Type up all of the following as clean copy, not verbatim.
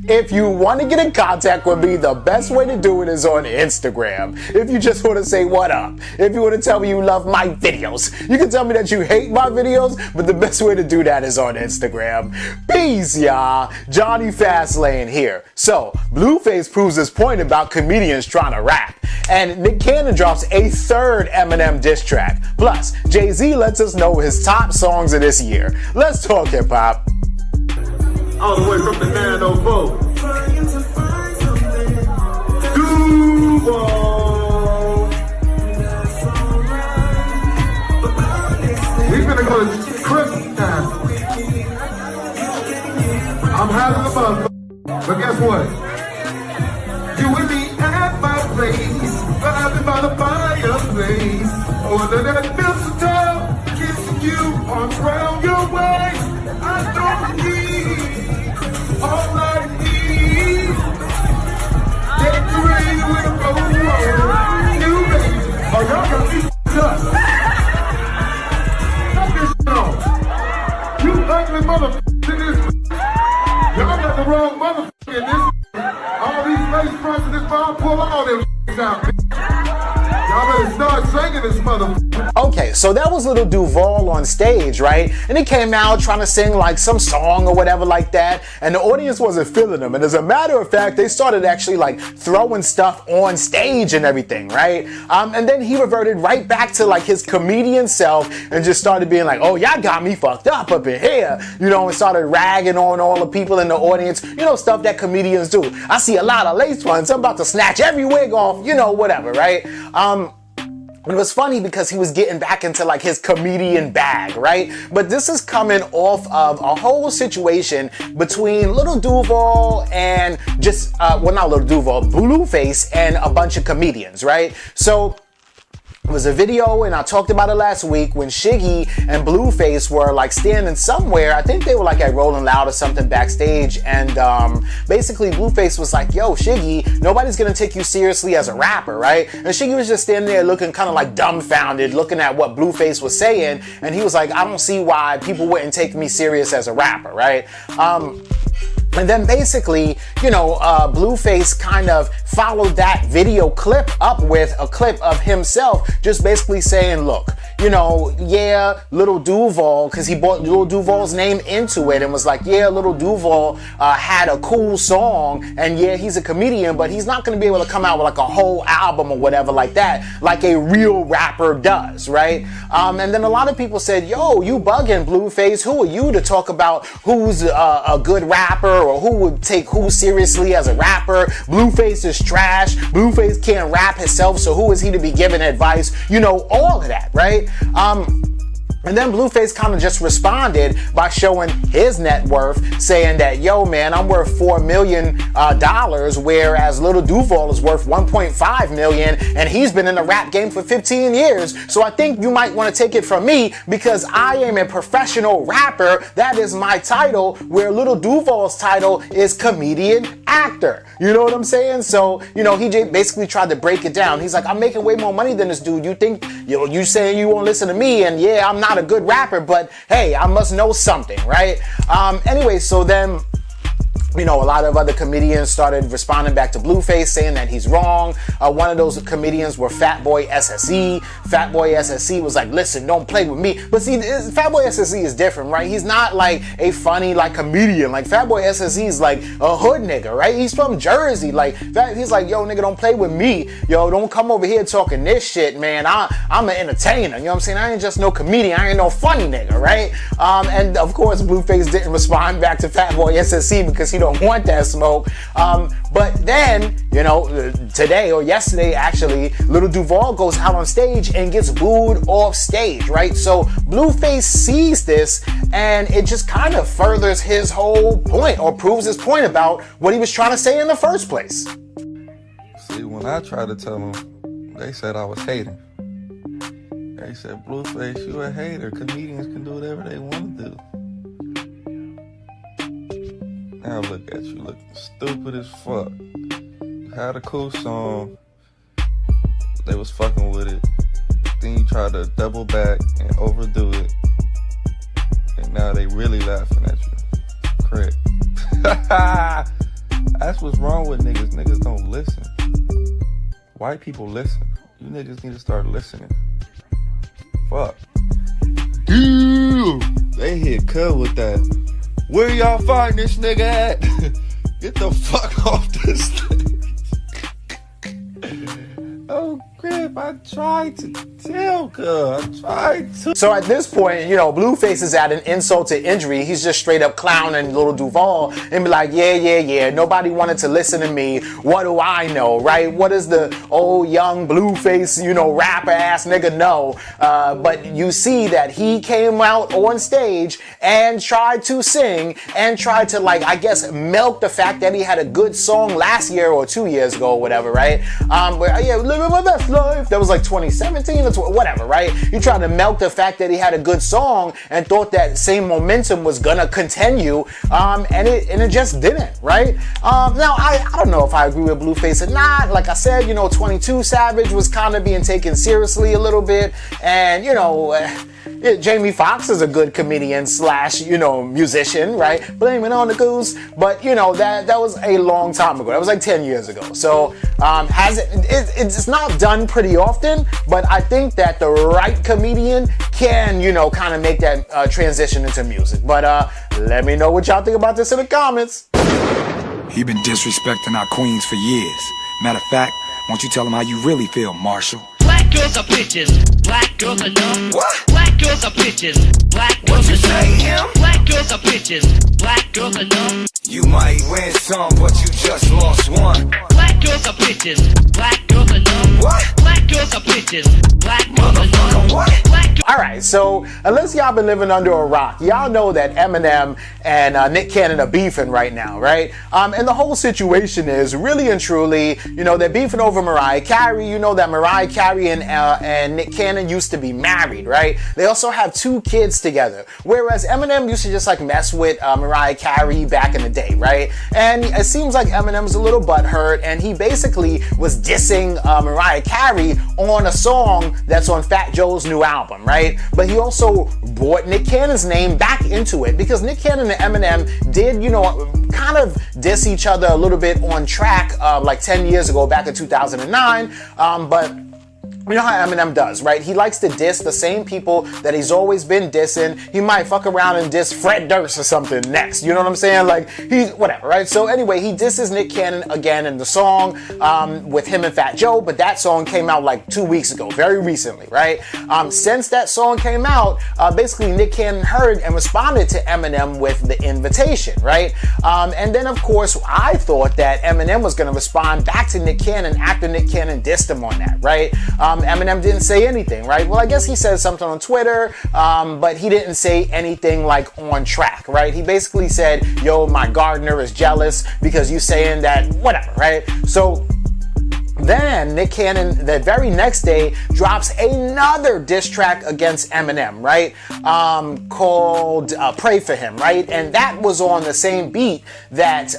If you want to get in contact with me, the best way to do it is on Instagram. If you just want to say what up, if you want to tell me you love my videos, you can tell me that you hate my videos, but the best way to do that is on Instagram. Peace, y'all. Jonny Fastlane here. So, Blueface proves his point about comedians trying to rap. And Nick Cannon drops a third Eminem diss track. Plus, Jay-Z lets us know his top songs of this year. Let's talk hip-hop. All the way from the 904. Duval. We finna go to Christmas time. I'm having a motherfucker. But guess what? You with me at my place, vibing by the fireplace. Under that mistletoe, kissing you, arms round your waist. I don't need all I need. Decorated with a bow, new baby. Oh, y'all got me up. Cut this shit off. You ugly motherfucker in this. Y'all got the wrong motherfucker in this. All these lace fronts in this bar, pull all them out. Y'all better start singing this motherfucker. Okay, so that was Lil Duval on stage, right? And he came out trying to sing like some song or whatever like that, and the audience wasn't feeling him. And as a matter of fact, they started actually like throwing stuff on stage and everything, right? And then he reverted right back to like his comedian self and just started being like, oh, y'all got me fucked up in here, you know, and started ragging on all the people in the audience, you know, stuff that comedians do. I see a lot of lace fronts, I'm about to snatch every wig off, you know, whatever, right? It was funny because he was getting back into like his comedian bag, right? But this is coming off of a whole situation between Lil Duval and just, well, not Lil Duval, Blueface and a bunch of comedians, right? So it was a video, and I talked about it last week, when Shiggy and Blueface were like standing somewhere. I think they were like at Rolling Loud or something backstage, and basically Blueface was like, yo, Shiggy, nobody's gonna take you seriously as a rapper, right? And Shiggy was just standing there looking kind of like dumbfounded, looking at what Blueface was saying, and he was like, I don't see why people wouldn't take me serious as a rapper, right? And then basically, you know, Blueface kind of followed that video clip up with a clip of himself just basically saying, look, you know, yeah, Lil Duval, because he brought Lil Duval's name into it and was like, yeah, Lil Duval had a cool song, and yeah, he's a comedian, but he's not going to be able to come out with like a whole album or whatever like that, like a real rapper does, right? And then a lot of people said, yo, you bugging, Blueface. Who are you to talk about who's a good rapper or who would take who seriously as a rapper? Blueface is trash. Blueface can't rap himself, so who is he to be giving advice? You know, all of that, right? And then Blueface kind of just responded by showing his net worth, saying that, yo, man, I'm worth $4 million, whereas Lil Duval is worth $1.5 million, and he's been in the rap game for 15 years. So I think you might want to take it from me, because I am a professional rapper. That is my title, where Lil Duval's title is comedian actor. You know what I'm saying? So, you know, he basically tried to break it down. He's like, I'm making way more money than this dude. You think, you know, you saying you won't listen to me, and yeah, I'm not a good rapper, but hey, I must know something, right? Anyway, so then, you know, a lot of other comedians started responding back to Blueface, saying that he's wrong. One of those comedians were Fatboy SSE. Fatboy SSE was like, listen, don't play with me. But see, Fatboy SSE is different, right? He's not like a funny like comedian. Like Fatboy SSE is like a hood nigga, right? He's from Jersey. Like he's like, yo, nigga, don't play with me. Yo, don't come over here talking this shit, man. I'm an entertainer. You know what I'm saying? I ain't just no comedian. I ain't no funny nigga, right? And of course, Blueface didn't respond back to Fatboy SSE because he don't want that smoke. But then, you know, today or yesterday actually, Lil Duval goes out on stage and gets booed off stage, right? So Blueface sees this, and it just kind of furthers his whole point, or proves his point about what he was trying to say in the first place. See, when I tried to tell them, they said I was hating. They said, Blueface, you a hater. Comedians can do whatever they want to do. Now look at you, looking stupid as fuck. You had a cool song, they was fucking with it. Then you tried to double back and overdo it. And now they really laughing at you. Correct. white people listen. You niggas need to start listening. Fuck. Damn. They hit Cub with that. Where y'all find this nigga at? Get the fuck off this thing. Oh, Crip, I tried to tell Cub. I tried to. So at this point, you know, Blueface is at an insult to injury. He's just straight up clowning Lil Duval and be like, yeah. Nobody wanted to listen to me. What do I know, right? What does the old young Blueface, you know, rapper ass nigga know? But you see that he came out on stage and tried to sing and tried to, like, I guess, milk the fact that he had a good song last year or 2 years ago or whatever, right? But yeah, living my best life. That was like 2017 or whatever, right? He tried to milk the fact that he had a good song and thought that same momentum was gonna continue, and it just didn't, right? Now I don't know if I agree with Blueface or not. Like I said, you know, 22 Savage was kind of being taken seriously a little bit, and you know, Jamie Foxx is a good comedian / you know, musician, right? Blame it on the goose, but you know that was a long time ago. That was like 10 years ago. So it's not done pretty often, but I think that the right comedian can, you know, kind of make that transition into music. But let me know what y'all think about this in the comments. He been disrespecting our queens for years. Matter of fact, why don't you tell him how you really feel, Marshall? Black girls are bitches, black girls are dumb. What? Black girls are bitches, black girls are dumb. Black girls are bitches, black girls are dumb. You might win some, but you just lost one. Black girls are bitches, black girls are dumb. What? Black girls are bitches, black girls are dumb. What? Alright, so unless y'all been living under a rock, y'all know that Eminem and Nick Cannon are beefing right now, right? And the whole situation is really and truly, you know, they're beefing over Mariah Carey. You know that Mariah Carey and Nick Cannon used to be married, right? They also have 2 kids together, whereas Eminem used to just like mess with Mariah Carey back in the day, right? And it seems like Eminem's a little butthurt, and he basically was dissing Mariah Carey on a song that's on Fat Joe's new album, right? But he also brought Nick Cannon's name back into it because Nick Cannon and Eminem did, you know, kind of diss each other a little bit on track like 10 years ago, back in 2009, but you know how Eminem does, right? He likes to diss the same people that he's always been dissing. He might fuck around and diss Fred Durst or something next. You know what I'm saying? Like, he's whatever, right? So anyway, he disses Nick Cannon again in the song with him and Fat Joe, but that song came out like 2 weeks ago, very recently, right? Since that song came out, basically Nick Cannon heard and responded to Eminem with The Invitation, right? And then of course, I thought that Eminem was gonna respond back to Nick Cannon after Nick Cannon dissed him on that, right? Eminem didn't say anything, right? Well, I guess he said something on Twitter, but he didn't say anything like on track, right? He basically said, yo, my gardener is jealous because you saying that, whatever, right? So then Nick Cannon, the very next day, drops another diss track against Eminem, right? Called Pray For Him, right? And that was on the same beat that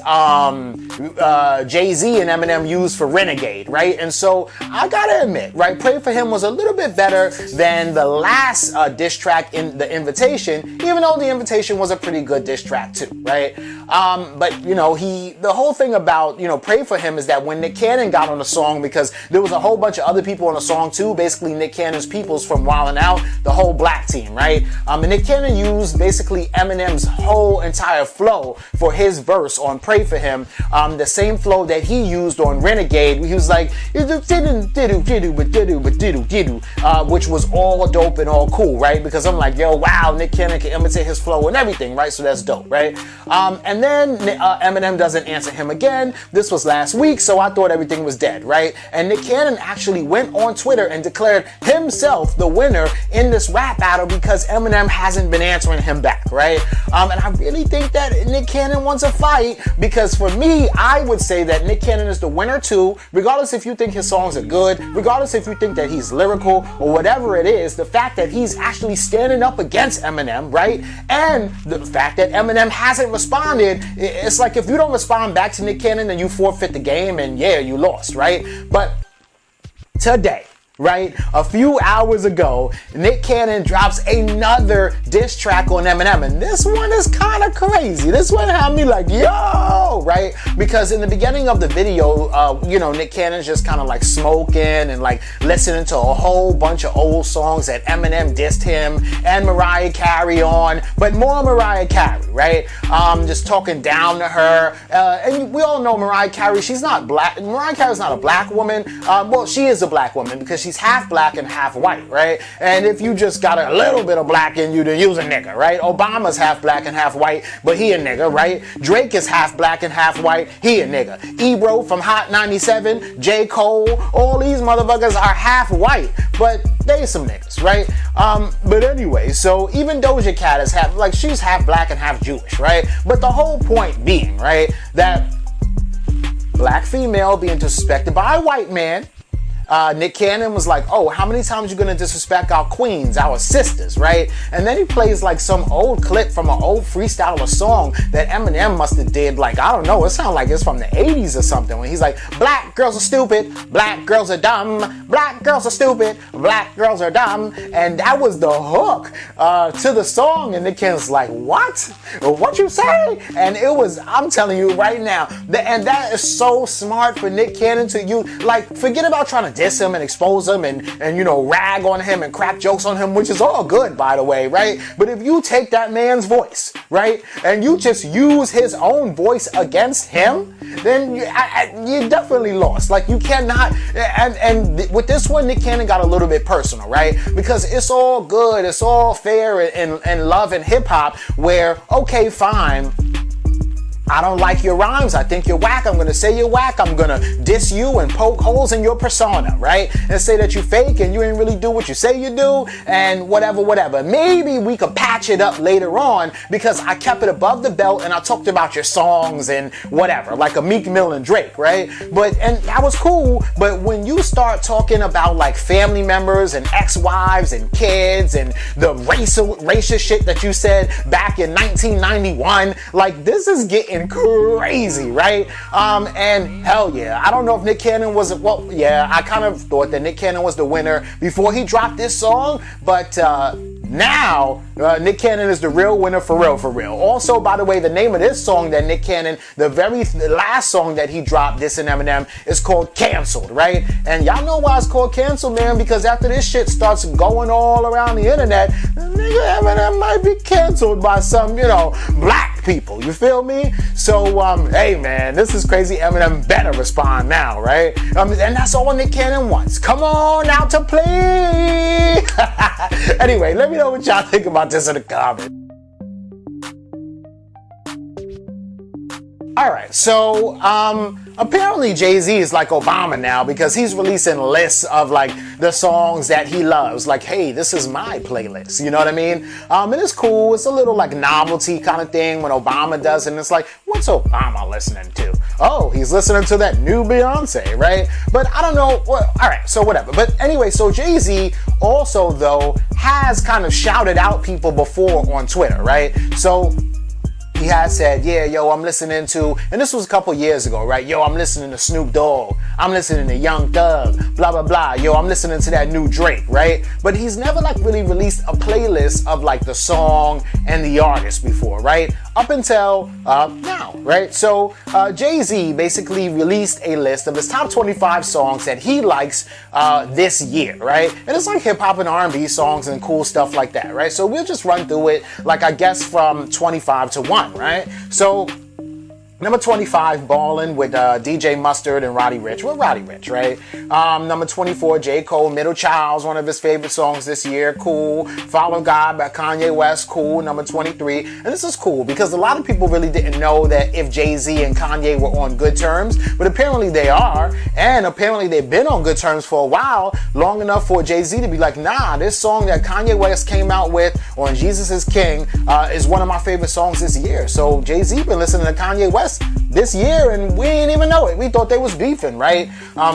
Jay-Z and Eminem used for Renegade, right? And so I gotta admit, right, Pray For Him was a little bit better than the last diss track in The Invitation, even though The Invitation was a pretty good diss track too, right? But you know, the whole thing about, you know, Pray For Him is that when Nick Cannon got on the song, because there was a whole bunch of other people on the song too, basically Nick Cannon's peoples from Wild 'N Out, the whole black team, right? And Nick Cannon used basically Eminem's whole entire flow for his verse on Pray For Him, the same flow that he used on Renegade. He was like, which was all dope and all cool, right? Because I'm like, yo, wow, Nick Cannon can imitate his flow and everything, right? So that's dope, right? And then Eminem doesn't answer him again. This was last week, so I thought everything was dead, right? And Nick Cannon actually went on Twitter and declared himself the winner in this rap battle because Eminem hasn't been answering him back, right? And I really think that Nick Cannon wants a fight because for me, I would say that Nick Cannon is the winner too, regardless if you think his songs are good, regardless if you think that he's lyrical or whatever it is, the fact that he's actually standing up against Eminem, right? And the fact that Eminem hasn't responded, it's like if you don't respond back to Nick Cannon, then you forfeit the game and yeah, you lost, right? But today, right? A few hours ago, Nick Cannon drops another diss track on Eminem, and this one is kind of crazy. This one had me like, yo, right? Because in the beginning of the video, Nick Cannon's just kind of like smoking and like listening to a whole bunch of old songs that Eminem dissed him and Mariah Carey on, but more Mariah Carey, right? Just talking down to her, and we all know Mariah Carey, she's not black. Mariah Carey's not a black woman. Well, she is a black woman because she's half black and half white, right? And if you just got a little bit of black in you, then you's a nigga, right? Obama's half black and half white, but he a nigga, right? Drake is half black and half white, he a nigga. Ebro from Hot 97, J. Cole, all these motherfuckers are half white, but they some niggas, right? But anyway, so even Doja Cat is she's half black and half Jewish, right? But the whole point being, right, that black female being disrespected by a white man. Nick Cannon was like, oh, how many times you gonna disrespect our queens, our sisters, right? And then he plays like some old clip from an old freestyler song that Eminem must have did, like, I don't know, it sounds like it's from the 80s or something, when he's like, black girls are stupid, black girls are dumb, black girls are stupid, black girls are dumb, and that was the hook to the song, and Nick Cannon's like, what? What you say? And it was, I'm telling you right now, and that is so smart for Nick Cannon to use, like, forget about trying to diss him and expose him and rag on him and crack jokes on him, which is all good, by the way, right? But if you take that man's voice, right, and you just use his own voice against him, then you definitely lost. Like, you cannot, and with this one, Nick Cannon got a little bit personal, right? Because it's all good, it's all fair in love and hip hop, where, okay, fine, I don't like your rhymes, I think you're whack, I'm gonna say you're whack, I'm gonna diss you and poke holes in your persona, right? And say that you fake and you ain't really do what you say you do, and whatever. Maybe we could patch it up later on because I kept it above the belt and I talked about your songs and whatever, like a Meek Mill and Drake, right? And that was cool, but when you start talking about like family members and ex-wives and kids and the racist shit that you said back in 1991, like, this is getting crazy, right? And hell yeah, I don't know if Nick Cannon was, well, yeah, I kind of thought that Nick Cannon was the winner before he dropped this song, but now Nick Cannon is the real winner for real. Also, by the way, the name of this song that Nick Cannon, the last song that he dropped, this and Eminem, is called Canceled, right? And y'all know why it's called Canceled, man, because after this shit starts going all around the internet, nigga Eminem might be canceled by some, black people, you feel me? So, hey man, this is crazy. Eminem better respond now, right? And that's all Nick Cannon wants. Come on out to play. Anyway, let me know what y'all think about this in the comments. Alright, so apparently Jay-Z is like Obama now because he's releasing lists of like the songs that he loves. Like, hey, this is my playlist, you know what I mean? And it's cool, it's a little like novelty kind of thing when Obama does it, and it's like, what's Obama listening to? Oh, he's listening to that new Beyonce, right? But I don't know, well, alright, so whatever. But anyway, so Jay-Z also though has kind of shouted out people before on Twitter, right? So he has said, yeah, yo, I'm listening to, and this was a couple years ago, right? Yo, I'm listening to Snoop Dogg. I'm listening to Young Thug, blah, blah, blah. Yo, I'm listening to that new Drake, right? But he's never like really released a playlist of like the song and the artist before, right? Up until now, right? So Jay-Z basically released a list of his top 25 songs that he likes this year, right? And it's like hip hop and R&B songs and cool stuff like that, right? So we'll just run through it, like I guess from 25 to 1, right? So number 25, Ballin' with DJ Mustard and Roddy Ricch. Well, Roddy Ricch, right? Number 24, J. Cole, Middle Child's one of his favorite songs this year. Cool. Follow God by Kanye West. Cool. Number 23. And this is cool because a lot of people really didn't know that if Jay-Z and Kanye were on good terms, but apparently they are. And apparently they've been on good terms for a while, long enough for Jay-Z to be like, nah, this song that Kanye West came out with on Jesus is King is one of my favorite songs this year. So Jay-Z been listening to Kanye West this year and we didn't even know it. We thought they was beefing, right?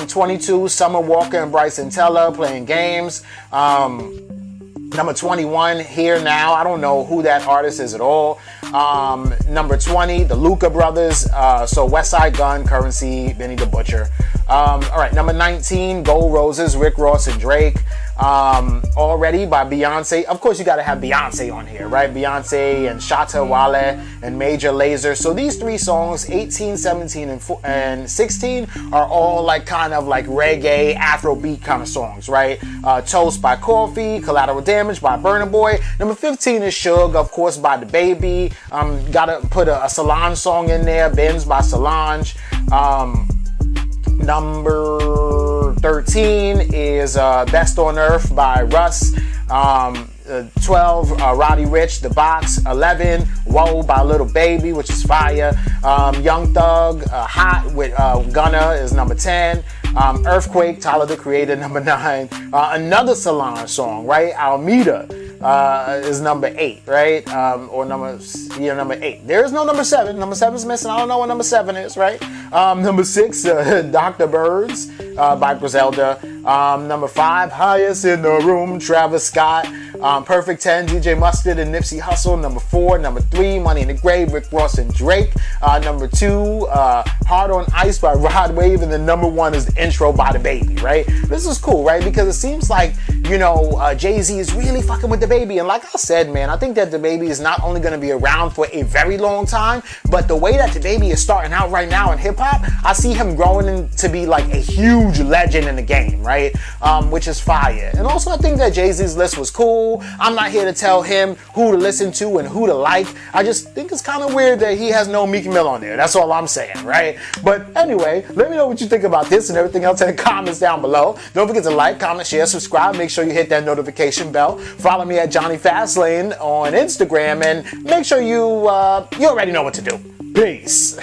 22, Summer Walker and Bryson Tiller, Playing Games. Number 21, Here Now. I don't know who that artist is at all. Number 20, the Luca Brothers. So Westside Gun, Currency, Benny the Butcher. All right, number 19, Gold Roses, Rick Ross and Drake. Already by Beyonce. Of course, you got to have Beyonce on here, right? Beyonce and Shatta Wale and Major Lazer. So these three songs, 18, 17, and 16, are all like kind of like reggae, Afrobeat kind of songs, right? Toast by Coffee, Collateral Damage by Burna Boy. Number 15 is Suge, of course, by The Baby. Gotta put a Solange song in there, Benz by Solange. Number 13 is Best on Earth by Russ. 12, Roddy Ricch, The Box. 11, Whoa by Lil Baby, which is fire. Young Thug, Hot with Gunna is number 10. Earthquake, Tyler the Creator, number 9. Another Solange song, right? Almeida is number 8, right? Or number 8. There is no number 7. Number 7 is missing. I don't know what number 7 is, right? Number 6, Dr. Birds by Griselda. Number 5, Highest in the Room, Travis Scott. Perfect 10, DJ Mustard and Nipsey Hussle. Number 4, number 3, Money in the Grave, Rick Ross and Drake. Number 2, Hard on Ice by Rod Wave. And then number 1 is the intro by The Baby, right? This is cool, right? Because it seems like, you know, Jay-Z is really fucking with The Baby. And like I said, man, I think that The Baby is not only going to be around for a very long time, but the way that The Baby is starting out right now in hip-hop, I see him growing to be like a huge legend in the game, right? Which is fire. And also, I think that Jay-Z's list was cool. I'm not here to tell him who to listen to and who to like. I just think it's kind of weird that he has no Meek Mill on there. That's all I'm saying, right? But anyway, let me know what you think about this and everything else in the comments down below. Don't forget to like, comment, share, subscribe. Make sure you hit that notification bell. Follow me at Jonny Fastlane on Instagram, and make sure you already know what to do. Peace.